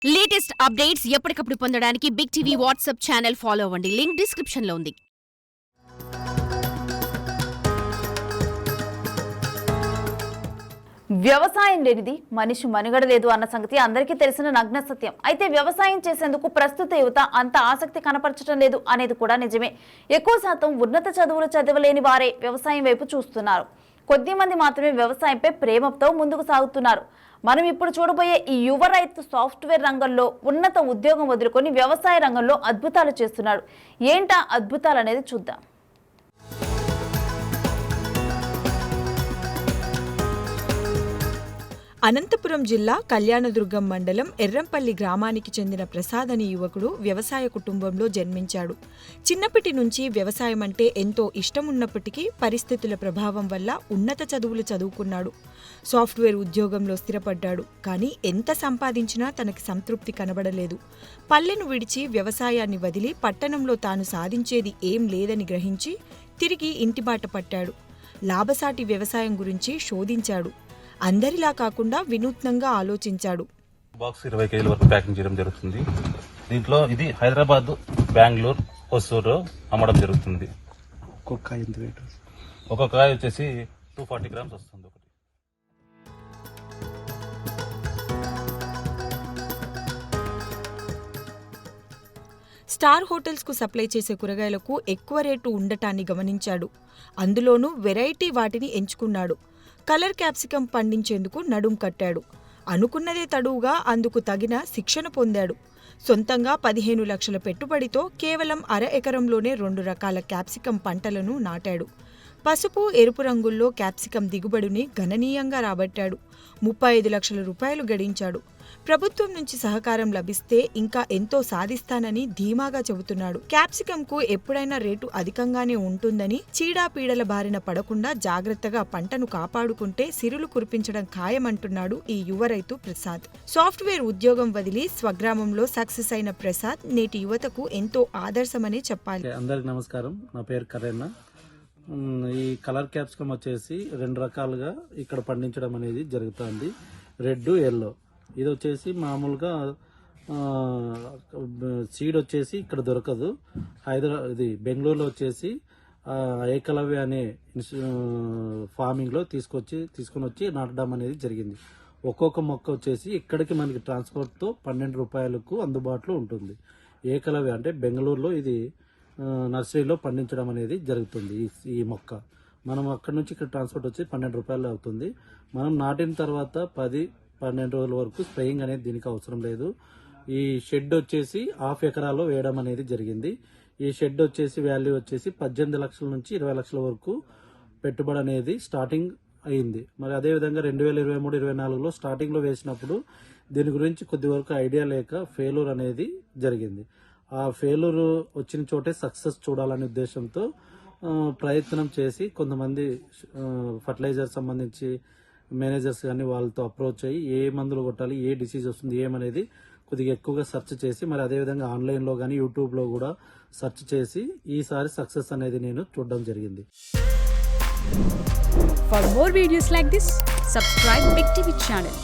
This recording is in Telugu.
లేటెస్ట్ అప్డేట్స్ ఎప్పటికప్పుడు పొందడానికి big TV WhatsApp channel follow అవ్వండి. లింక్ డిస్క్రిప్షన్ లో ఉంది. వ్యవసాయం లేనిది మనిషి మనుగడ లేదు అన్న సంగతి అందరికీ తెలిసిన నగ్న సత్యం. అయితే వ్యవసాయం చేసేందుకు ప్రస్తుత యువత అంత ఆసక్తి కనపరచడం లేదు అనేది కూడా నిజమే. ఎక్కువ శాతం ఉన్నత చదువులు చదవలేని వారే వ్యవసాయం వైపు చూస్తున్నారు. కొద్ది మంది మాత్రమే వ్యవసాయంపై ప్రేమతో ముందుకు సాగుతున్నారు. మనం ఇప్పుడు చూడబోయే ఈ యువ రైతు సాఫ్ట్వేర్ రంగంలో ఉన్నత ఉద్యోగం వదులుకొని వ్యవసాయ రంగంలో అద్భుతాలు చేస్తున్నాడు. ఏంటా అద్భుతాలు అనేది చూద్దాం. అనంతపురం జిల్లా కళ్యాణదుర్గం మండలం ఎర్రంపల్లి గ్రామానికి చెందిన ప్రసాద్ అనే యువకుడు వ్యవసాయ కుటుంబంలో జన్మించాడు. చిన్నప్పటి నుంచి వ్యవసాయం అంటే ఎంతో ఇష్టం ఉన్నప్పటికీ పరిస్థితుల ప్రభావం వల్ల ఉన్నత చదువులు చదువుకున్నాడు. సాఫ్ట్వేర్ ఉద్యోగంలో స్థిరపడ్డాడు. కానీ ఎంత సంపాదించినా తనకి సంతృప్తి కనబడలేదు. పల్లెను విడిచి వ్యవసాయాన్ని వదిలి పట్టణంలో తాను సాధించేది ఏం లేదని గ్రహించి తిరిగి ఇంటిబాట పట్టాడు. లాభసాటి వ్యవసాయం గురించి శోధించాడు. అందరిలా కాకుండా వినూత్నంగా ఆలోచించాడు. బాక్స్ 20 కేజీల వరకు ప్యాకింగ్ చేయడం జరుగుతుంది. దీంట్లో ఇది హైదరాబాద్, బెంగళూరు, హొసూరు అమ్మడం జరుగుతుంది. ఒక్కొక్క కాయ వచ్చేసి 240 గ్రామ్స్ వస్తుంది. ఒకటి స్టార్ హోటల్స్కు సప్లై చేసే కూరగాయలకు ఎక్కువ రేటు ఉండటాన్ని గమనించాడు. అందులోనూ వెరైటీ వాటిని ఎంచుకున్నాడు. కలర్ క్యాప్సికం పండించేందుకు నడుం కట్టాడు. అనుకున్నదే తడువుగా అందుకు తగిన శిక్షణ పొందాడు. సొంతంగా 15 లక్షల పెట్టుబడితో కేవలం 1/2 ఎకరంలోనే 2 రకాల క్యాప్సికం పంటలను నాటాడు. పసుపు, ఎరుపు రంగుల్లో క్యాప్సికం దిగుబడిని గణనీయంగా రాబట్టాడు. 35 లక్షల రూపాయలు గడించాడు. ప్రభుత్వం నుంచి సహకారం లభిస్తే ఇంకా ఎంతో సాధిస్తానని ధీమాగా చెబుతున్నాడు. క్యాప్సికంకు ఎప్పుడైనా రేటు అధికంగానే ఉంటుందని, చీడాపీడల బారిన పడకుండా జాగ్రత్తగా పంటను కాపాడుకుంటే సిరులు కురిపించడం ఖాయమంటున్నాడు ఈ యువ రైతు ప్రసాద్. సాఫ్ట్వేర్ ఉద్యోగం వదిలి స్వగ్రామంలో సక్సెస్ అయిన ప్రసాద్ నేటి యువతకు ఎంతో ఆదర్శమనే చెప్పాలి. అందరికి నమస్కారం. నా పేరు కరేణ. ఈ కలర్ క్యాప్సికం వచ్చేసి 2 రకాలుగా ఇక్కడ పండించడం అనేది జరుగుతుంది. Red, yellow. ఇది వచ్చేసి మామూలుగా సీడ్ వచ్చేసి ఇక్కడ దొరకదు. ఇది బెంగళూరులో వచ్చేసి ఏకలవ్య అనే ఫార్మింగ్లో తీసుకొని వచ్చి నాటడం అనేది జరిగింది. ఒక్కొక్క మొక్క వచ్చేసి ఇక్కడికి మనకి ట్రాన్స్పోర్ట్తో 12 రూపాయలకు అందుబాటులో ఉంటుంది. ఏకలవ్య అంటే బెంగళూరులో ఇది నర్సరీలో పండించడం అనేది జరుగుతుంది. ఈ మొక్క మనం అక్కడ నుంచి ఇక్కడ ట్రాన్స్పోర్ట్ వచ్చి 12 రూపాయలు అవుతుంది. మనం నాటిన తర్వాత 10-12 రోజుల వరకు స్ప్రేయింగ్ అనేది దీనికి అవసరం లేదు. ఈ షెడ్ వచ్చేసి 1/2 ఎకరాలో వేయడం అనేది జరిగింది. ఈ షెడ్ వచ్చేసి వాల్యూ వచ్చేసి 18 లక్షల నుంచి 20 లక్షల వరకు పెట్టుబడి అనేది స్టార్టింగ్ అయింది. మరి అదేవిధంగా 2023-24లో స్టార్టింగ్లో వేసినప్పుడు దీని గురించి కొద్ది వరకు ఐడియా లేక ఫెయిల్యూర్ అనేది జరిగింది. ఆ ఫెయిల్యూర్ వచ్చిన చోటే సక్సెస్ చూడాలనే ఉద్దేశంతో ప్రయత్నం చేసి కొంతమంది ఫర్టిలైజర్ సంబంధించి మేనేజర్స్ కానీ వాళ్ళతో అప్రోచ్ అయ్యి ఏ మందులు కొట్టాలి, ఏ డిసీజ్ వస్తుంది ఏమనేది కొద్దిగా ఎక్కువగా సెర్చ్ చేసి, మరి అదేవిధంగా ఆన్లైన్లో కానీ యూట్యూబ్లో కూడా సెర్చ్ చేసి ఈసారి సక్సెస్ అనేది నేను చూడడం జరిగింది. For more videos like this, subscribe Big TV channel.